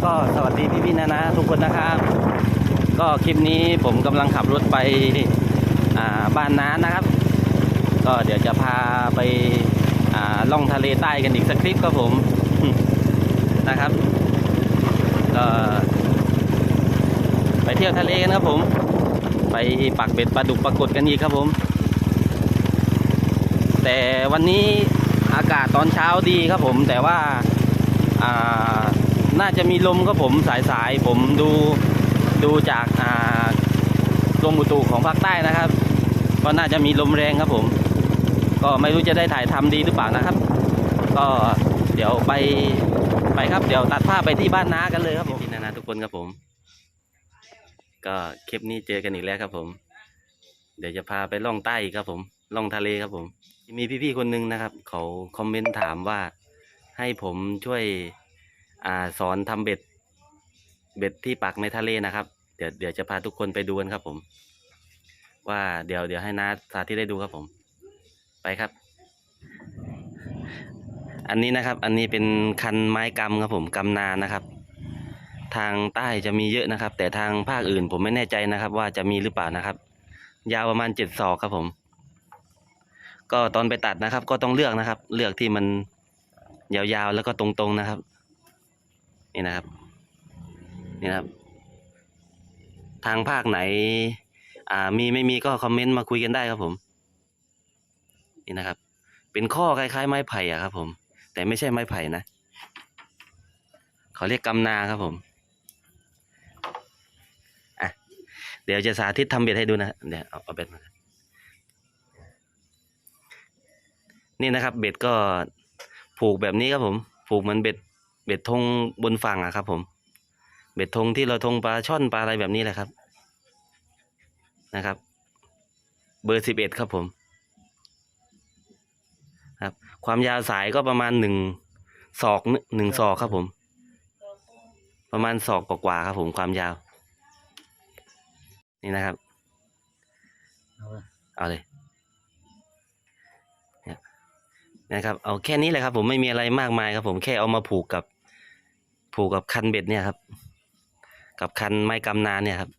ก็สวัสดีพี่ๆนะทุกคนนะครับก็คลิปนี้ผมกำลังขับรถไปบ้านน้านะครับก็เดี๋ยวจะพาไปล่องทะเลใต้กันอีกสักคลิปครับผมนะครับก็ไปเที่ยวทะเลกันครับผมไปปักเบ็ดปลาดุกปรากฏกันอีกครับผมแต่วันนี้อากาศตอนเช้าดีครับผมแต่ว่าน่าจะมีลมครับผมสายผมดูจากกรมอุตุของภาคใต้นะครับก็น่าจะมีลมแรงครับผมก็ไม่รู้จะได้ถ่ายทำดีหรือเปล่านะครับก็เดี๋ยวไปครับเดี๋ยวตัดภาพไปที่บ้านน้ากันเลยครับผมพี่นาทุกคนครับผมก็คลิปนี้เจอกันอีกแล้วครับผมเดี๋ยวจะพาไปล่องใต้ครับผมล่องทะเลครับผมมีพี่ๆคนนึงนะครับเขาคอมเมนต์ถามว่าให้ผมช่วยสอนทำเบ็ดที่ปักในทะเลนะครับเดี๋ยวจะพาทุกคนไปดูกันครับผมว่าเดี๋ยวให้น้าสาธิตได้ดูครับผมไปครับอันนี้นะครับอันนี้เป็นคันไม้กำครับผมกำนานนะครับทางใต้จะมีเยอะนะครับแต่ทางภาคอื่นผมไม่แน่ใจนะครับว่าจะมีหรือเปล่านะครับยาวประมาณ7 ศอกครับผมก็ตอนไปตัดนะครับก็ต้องเลือกนะครับเลือกที่มันยาวๆแล้วก็ตรงๆนะครับนี่นะครับทางภาคไหนมีไม่มีก็คอมเมนต์มาคุยกันได้ครับผมนี่นะครับเป็นข้อคล้ายๆไม้ไผ่อะครับผมแต่ไม่ใช่ไม้ไผ่นะเขาเรียกกำนาครับผมเดี๋ยวจะสาธิตทำเบ็ดให้ดูนะเดี๋ยวเอาเบ็ดมานี่นะครับเบ็ดก็ผูกแบบนี้ครับผมผูกเหมือนเบ็ดธงบนฝั่งอะครับผมเบ็ดธงที่เราธงปลาช่อนปลาอะไรแบบนี้แหละครับนะครับเบอร์11ครับผมครับความยาวสายก็ประมาณ1 ศอกครับผมประมาณศอกกว่าครับผมความยาวนี่นะครับเอาเลยนะครับเอาแค่นี้แหละครับผมไม่มีอะไรมากมายครับผมแค่เอามาผูกกับคันเบ็ดเนี่ยครับกับคันไม้กำนานเนี่ยครับ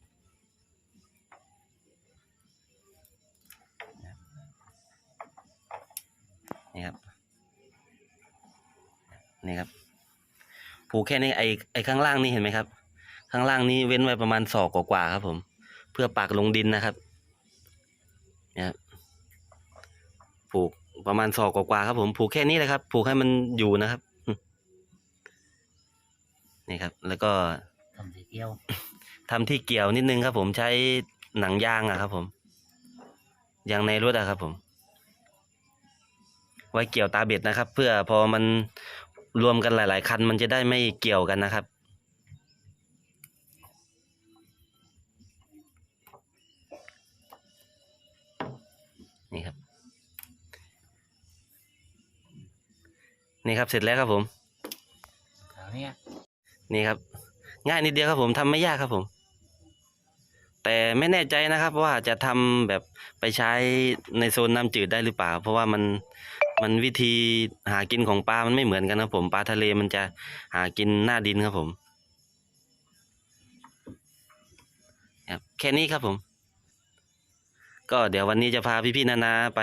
นี่ครับผูกแค่นี้ไอ้ข้างล่างนี่เห็นไหมครับข้างล่างนี้เว้นไว้ประมาณศอกกว่าครับผมเพื่อปักลงดินนะครับเนี่ยผูกประมาณศอกกว่าครับผมผูกแค่นี้แหละครับผูกให้มันอยู่นะครับนี่ครับแล้วก็ทำที่เกี่ยวนิดนึงครับผมใช้หนังยางอะครับผมยางในรถอะครับผมไว้เกี่ยวตาเบ็ดนะครับเพื่อพอมันรวมกันหลายๆคันมันจะได้ไม่เกี่ยวกันนะครับนี่ครับเสร็จแล้วครับผมนี่ครับง่ายนิดเดียวครับผมทำไม่ยากครับผมแต่ไม่แน่ใจนะครับว่าจะทำแบบไปใช้ในโซนน้ำจืดได้หรือเปล่าเพราะว่ามันวิธีหากินของปลามันไม่เหมือนกันครับผมปลาทะเลมันจะหากินหน้าดินครับผมครับแค่นี้ครับผมก็เดี๋ยววันนี้จะพาพี่ๆนาไ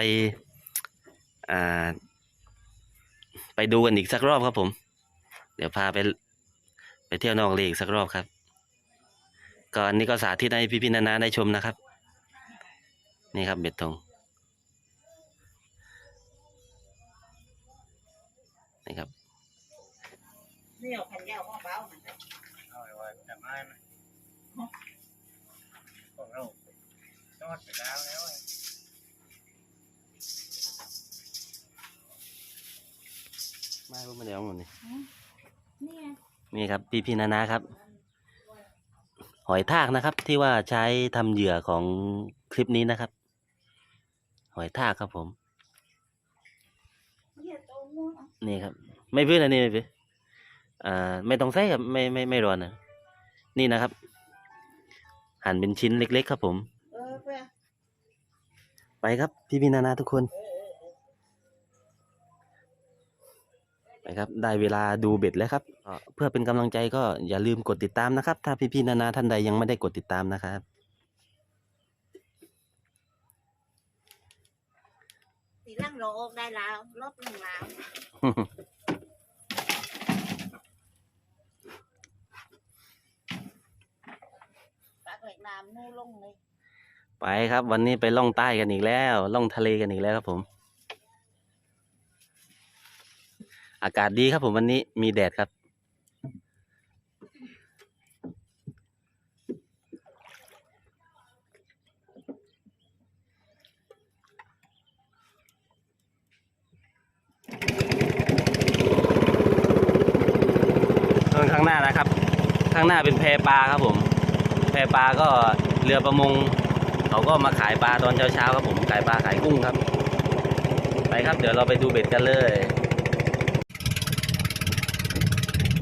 ปดูกันอีกสักรอบครับผมเดี๋ยวพาไปเที่ยวนอกเลอีกสักรอบครับก็อันนี้ก็สาธิตให้พี่ๆนาได้ชมนะครับนี่ครับเบ็ดธงนี่ครับนี่เอาขันยาวเบาๆมันเอาไว้แต่ไม่ของเราทอดไปแล้วไม่รู้มาเดี๋ยวหมดนี่ครับพี่นาครับหอยทากนะครับที่ว่าใช้ทำเหยื่อของคลิปนี้นะครับหอยทากครับผมนี่ครับไม่พื้นอันนี้ไม่พื้นไม่ต้องใส่ครับไม่ร้อนนะนี่นะครับหั่นเป็นชิ้นเล็กๆครับผมไปครับพี่นาทุกคนไป ครับได้เวลาดูเบ็ดแล้วครับเพื่อเป็นกำลังใจก็อย่าลืมกดติดตามนะครับถ้าพี่ๆนานาท่านใดยังไม่ได้กดติดตามนะครับ ตีลังโลออกได้แล้วรถหนึ่งแล้วปลาแหวกน้ำนู่ลงเลย ไปครับวันนี้ไปล่องใต้กันอีกแล้วล่องทะเลกันอีกแล้วครับผมอากาศดีครับผมวันนี้มีแดดครับส่วนข้างหน้านะครับข้างหน้าเป็นแพปลาครับผมแพปลาก็เรือประมงเขาก็มาขายปลาตอนเช้าๆครับผมขายปลาขายกุ้งครับไปครับเดี๋ยวเราไปดูเบ็ดกันเลย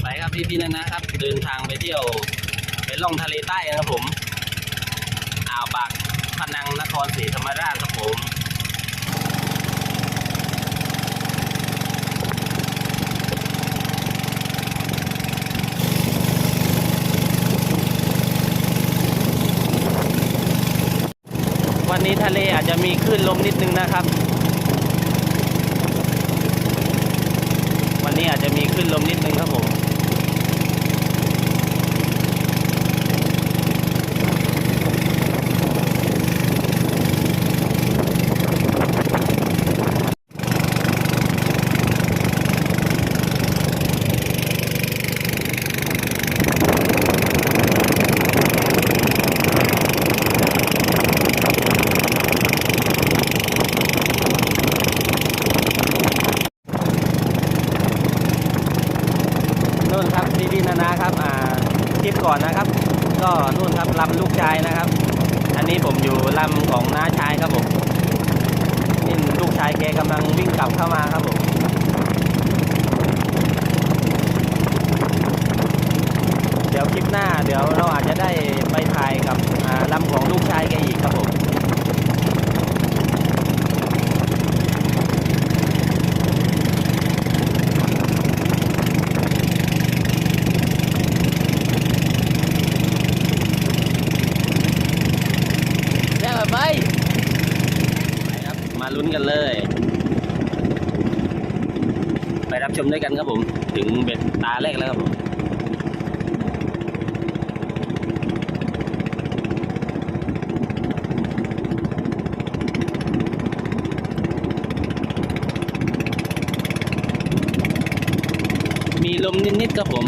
ไปครับพี่ๆนะครับเดินทางไปเที่ยวไปล่องทะเลใต้ครับผมอ่าวปากพนังนครศรีธรรมราชครับผมวันนี้ทะเลอาจจะมีคลื่นลมนิดนึงนะครับวันนี้อาจจะมีคลื่นลมนิดนึงครับผมนู่นครับพี่ๆนาครับคลิปก่อนนะครับก็นู่นครับลำลูกชายนะครับอันนี้ผมอยู่ลำของน้าชายครับผมนี่ลูกชายแกกำลังวิ่งกลับเข้ามาครับผมเดี๋ยวคลิปหน้าเดี๋ยวเราอาจจะได้ไปถ่ายกับลำของลูกชายแกอีกครับผมไปครับมาลุ้นกันเลยไปรับชมด้วยกันครับผมถึงเบ็ดตาแรกแล้วครับผมมีลมนิดๆครับผม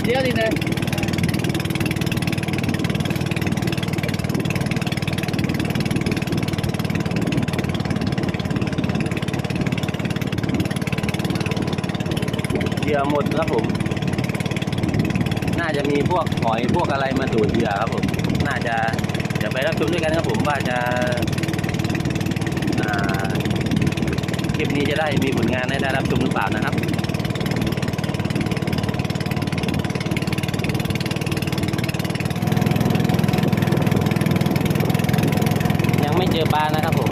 เยอะดีเลยเหยื่อหมดครับผมน่าจะมีพวกหอยพวกอะไรมาดูดเหยื่อครับผมน่าจะเดี๋ยวไปรับชมด้วยกันครับผมว่าจะคลิปนี้จะได้มีผลงานให้ได้รับชมหรือเปล่านะครับยังไม่เจอปลานะครับผม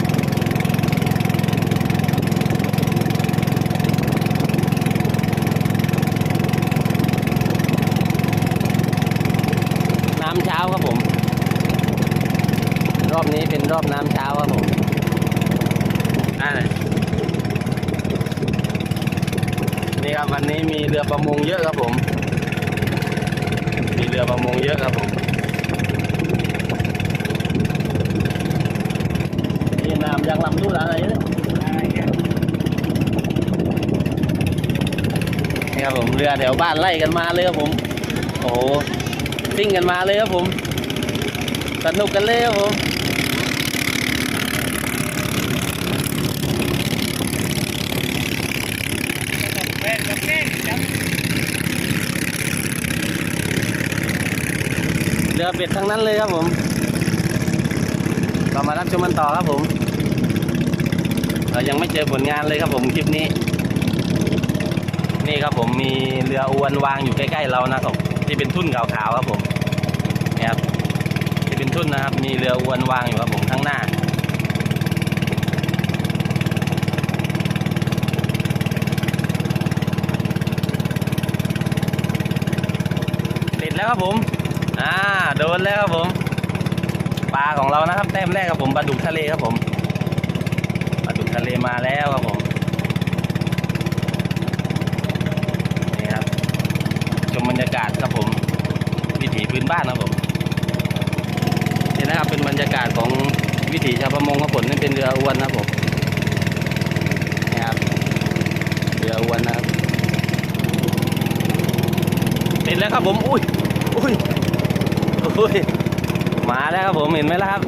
น้ำเช้าครับผมรอบนี้เป็นรอบน้ำเช้าครับผมนี่ครับวันนี้มีเรือประมงเยอะครับผมมีเรือประมงเยอะครับผมนี่น้ำยังลำนู่นอะไรเนี่ยนี่ครับผมเรือแถวบ้านไล่กันมาเลยครับผมโอ้โหซิ่งกันมาเลยครับผมสนุกกันเลยครับผม เบ็ดทั้งนั้นเลยครับผมเรามารับชมกันต่อครับผมเรายังไม่เจอผลงานเลยครับผมคลิปนี้นี่ครับผมมีเรืออวนวางอยู่ใกล้ๆเรานะครับที่เป็นทุ่นขาวๆครับผมเนี่ยครับที่เป็นทุ่นนะครับมีเรืออวนวางอยู่ครับผมข้างหน้าติดแล้วครับผมโดนแล้วครับผมปลาของเรานะครับแต้มแรกครับผมปลาดุกทะเลครับผมปลาดุกทะเลมาแล้วครับผมนี่ครับชมบรรยากาศครับผมวิถีพื้นบ้านครับผมนี่นะครับเป็นบรรยากาศของวิถีชาวประมงครับผมนี่เป็นเรืออวนนะครับผมนี่ครับเรืออวนนะครับติดแล้วครับผมอุ้ยมาแล้วครับผมเห็นไหมล่ะครับ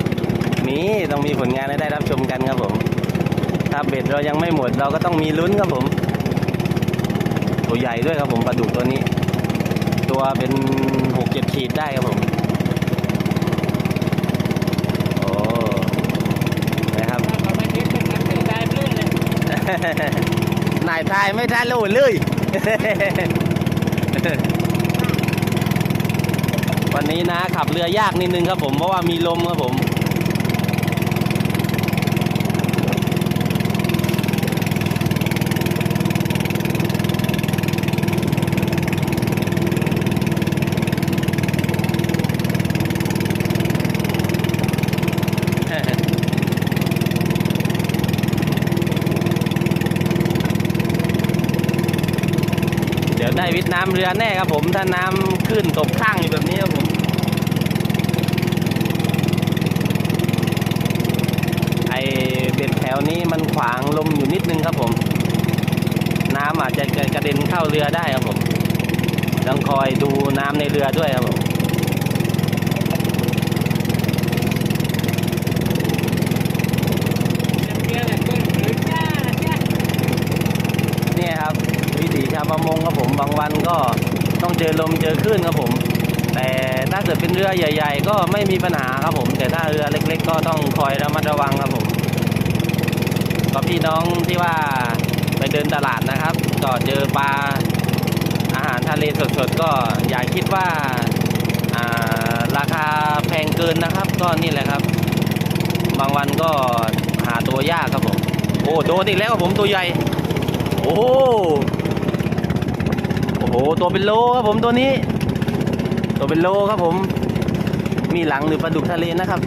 นี่ต้องมีผลงานให้ได้รับชมกันครับผมถ้าเบ็ดเรายังไม่หมดเราก็ต้องมีลุ้นครับผมตัวใหญ่ด้วยครับผมปลาดุกตัวนี้ตัวเป็น 6-7 ขีดได้ครับผมโอ้นะครับนายทายไม่ทันรู้เลย วันนี้นะขับเรือยากนิดนึงครับผมเพราะว่ามีลมครับผมเดี๋ยวได้วิทย์น้ำเรือแน่ครับผมถ้าน้ำขึ้นตกข้างอยู่แบบนี้ครับผมไอเบ็ดแถวนี้มันขวางลมอยู่นิดนึงครับผมน้ำอาจจะกระเด็นเข้าเรือได้ครับผมต้องคอยดูน้ำในเรือด้วยครับผมนี่ครับวิถีชาวประมงครับผมบางวันก็ต้องเจอลมเจอคลื่นครับผมแต่ถ้าเกิดเป็นเรือใหญ่ๆก็ไม่มีปัญหาครับผมแต่ถ้าเรือเล็กๆก็ต้องคอยระมัดระวังครับผมก็พี่น้องที่ว่าไปเดินตลาดนะครับก็เจอปลาอาหารทะเลสดๆก็อย่าคิดว่าราคาแพงเกินนะครับก็นี่แหละครับบางวันก็หาตัวยากครับผมโอ้โดนอีกแล้วครับผมตัวใหญ่โอ้โหตัวเป็นโลครับผมตัวนี้ตัวเป็นโลครับผมมีหลังหรือปลาดุกทะเลนะครับ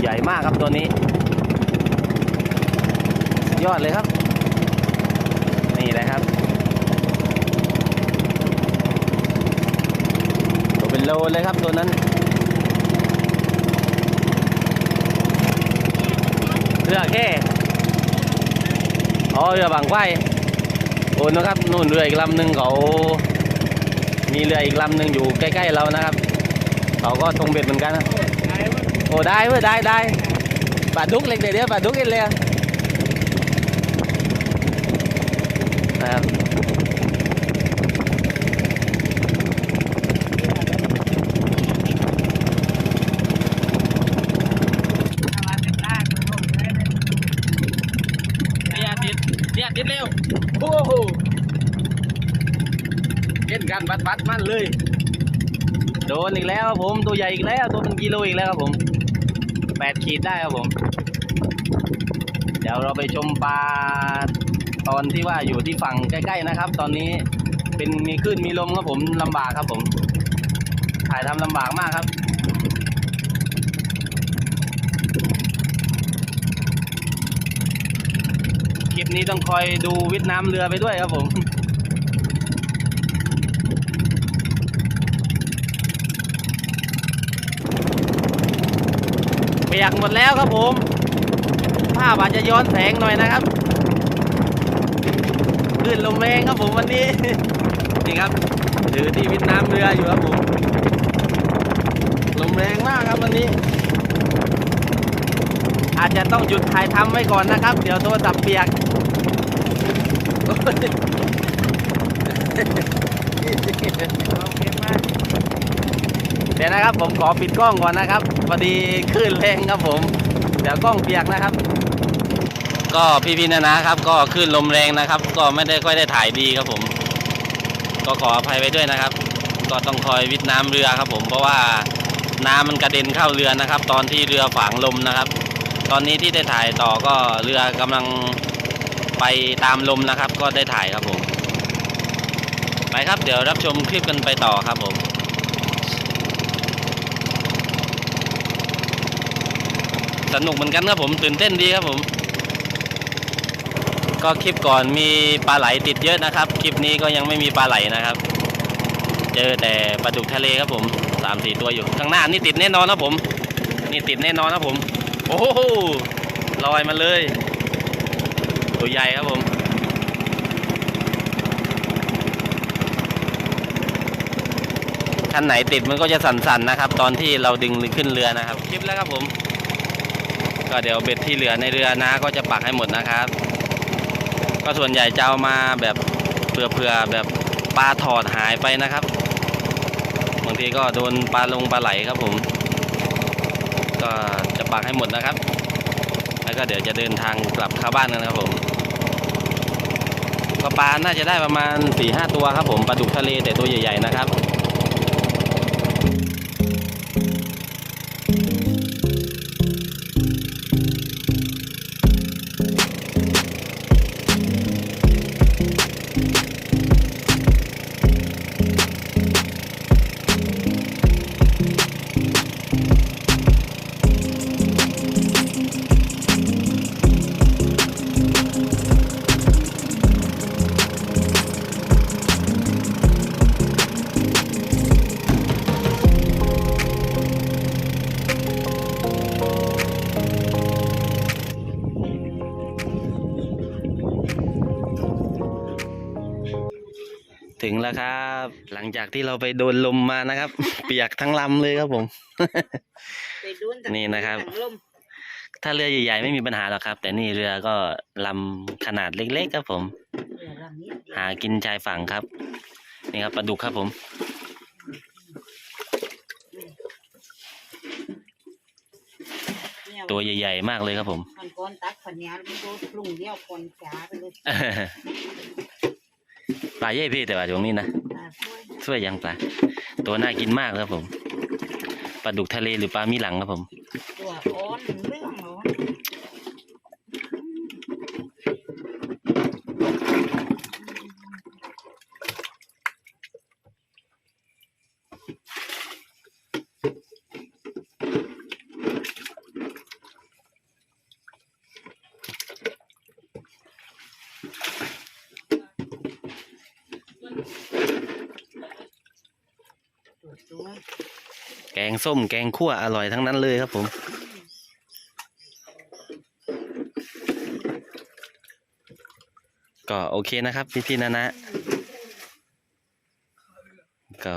ใหญ่มากครับตัวนี้ยอดเลยครับนี่แหละครับตัวเป็นโลเลยครับตัวนั้นเรือแค่เรือบางไฟโอ้นะครับนู่นเรืออีกลำหนึ่งเขามีเรืออีกลำหนึ่งอยู่ใกล้ๆเรานะครับเขาก็ทงเบ็ดเหมือนกันนะโอ้ได้เว้ยได้ปลาดุกเล็กเดี๋ยวปลาดุกอีกเลยนะครับเนี่ยติดเร็วโอ้โหเล่นกันบัดมันเลยโดนอีกแล้วครับผมตัวใหญ่อีกแล้วตัวเป็นกิโลอีกแล้วครับผม8 ขีดได้ครับผมเดี๋ยวเราไปชมปลาตอนที่ว่าอยู่ที่ฝั่งใกล้ๆนะครับตอนนี้เป็นมีคลื่นมีลมครับผมลำบากครับผมถ่ายทำลำบากมากครับคลิปนี้ต้องคอยดูวิทย์น้ำเรือไปด้วยครับผมเปียกหมดแล้วครับผมภาพอาจจะย้อนแสงหน่อยนะครับคลื่นลมแรงครับผมวันนี้นี่ครับถือที่วิทย์น้ำเรืออยู่ครับผมลมแรงมากครับวันนี้อาจจะต้องหยุดถ่ายทำไว้ก่อนนะครับเดี๋ยวโทรศัพท์เปียกโอเคมาก เดี๋ยวนะครับผมขอปิดกล้องก่อนนะครับพอดีคลื่นแรงครับผมเดี๋ยวกล้องเปียกนะครับ ก็พี่ๆนะครับก็คลื่นลมแรงนะครับ ก็ไม่ได้ค่อยได้ถ่ายดีครับผม ก็ขออภัยไว้ด้วยนะครับ ก็ต้องคอยวิทน้ำเรือครับผมเพราะว่าน้ำมันกระเด็นเข้าเรือนะครับ ตอนที่เรือฝางลมนะครับ ตอนนี้ที่ได้ถ่ายต่อก็เรือกำลังไปตามลมนะครับ ก็ได้ถ่ายครับผมไปครับเดี๋ยวรับชมคลิปกันไปต่อครับผมสนุกเหมือนกันครับผมตื่นเต้นดีครับผมก็คลิปก่อนมีปลาไหลติดเยอะนะครับคลิปนี้ก็ยังไม่มีปลาไหลนะครับเจอแต่ปลาดุกทะเลครับผม3-4 ตัวอยู่ข้างหน้านี่ติดแน่นอนครับผมนี่ติดแน่นอนครับผมโอ้โหลอยมาเลยตัวใหญ่ครับผมคันไหนติดมันก็จะสั่นๆนะครับตอนที่เราดึงขึ้นเรือนะครับคลิปแล้วครับผมก็เดี๋ยวเบ็ดที่เหลือในเรือนะก็จะปักให้หมดนะครับก็ส่วนใหญ่จะเอามาแบบเผื่อแบบปลาถอดหายไปนะครับบางทีก็โดนปลาไหลครับผมก็จะปักให้หมดนะครับแล้วก็เดี๋ยวจะเดินทางกลับเข้าบ้านกันครับผมก็ปลาน่าจะได้ประมาณ 4-5 ตัวครับผมปลาดุกทะเลแต่ตัวใหญ่ๆนะครับถึงแล้วครับหลังจากที่เราไปโดนลมมานะครับ เปียกทั้งลำเลยครับผม ไปดูน นี่นะครับ ทางลม ถ้าเรือใหญ่ๆไม่มีปัญหาหรอกครับ แต่นี่เรือก็ลำขนาดเล็กๆครับผม เรือลำนี้ หากินชายฝั่งครับนี่ครับปลาดุกครับผมตัวใหญ่ๆมากเลยครับผม คนก้อนตักคนนี้มันดูปรุงเดียวคนจ๋าไปเลย ปลาเย่พี่แต่ว่าตรงนี้นะ ช่วย ช่วยยังปลาตัวน่ากินมากครับผมปลาดุกทะเลหรือปลามีหลังครับผม ตัวอ้อนเรื่องเหรอ ตัว แกงส้มแกงคั่วอร่อยทั้งนั้นเลยครับผมก็โอเคนะครับพี่ๆนะก็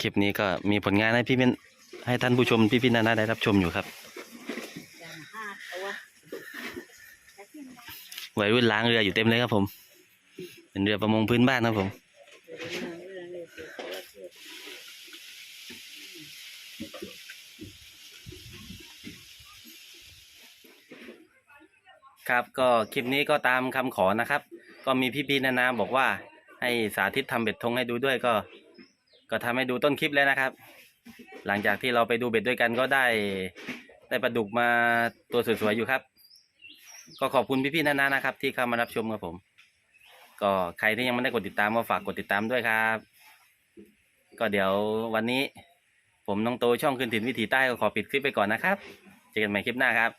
คลิปนี้ก็มีผลงานให้ให้ท่านผู้ชมพี่ๆนะได้รับชมอยู่ครับ จาน5 ตัว วัยรุ่นล้างเรืออยู่เต็มเลยครับผมเป็นเรือประมงพื้นบ้านครับผมครับก็คลิปนี้ก็ตามคำขอนะครับก็มีพี่ๆนาบอกว่าให้สาธิตทำเบ็ดธงให้ดูด้วยก็ทำให้ดูต้นคลิปแล้วนะครับ หลังจากที่เราไปดูเบ็ดด้วยกันก็ได้ปลาดุกมาตัวสวยๆอยู่ครับก็ขอบคุณพี่ๆนานะครับที่เข้ามารับชมครับผมก็ใครที่ยังไม่ได้กดติดตามก็ฝากกดติดตามด้วยครับก็เดี๋ยววันนี้ผมน้องโตช่องคืนถิ่นวิถีใต้ก็ขอปิดคลิปไปก่อนนะครับเจอกันใหม่คลิปหน้าครับ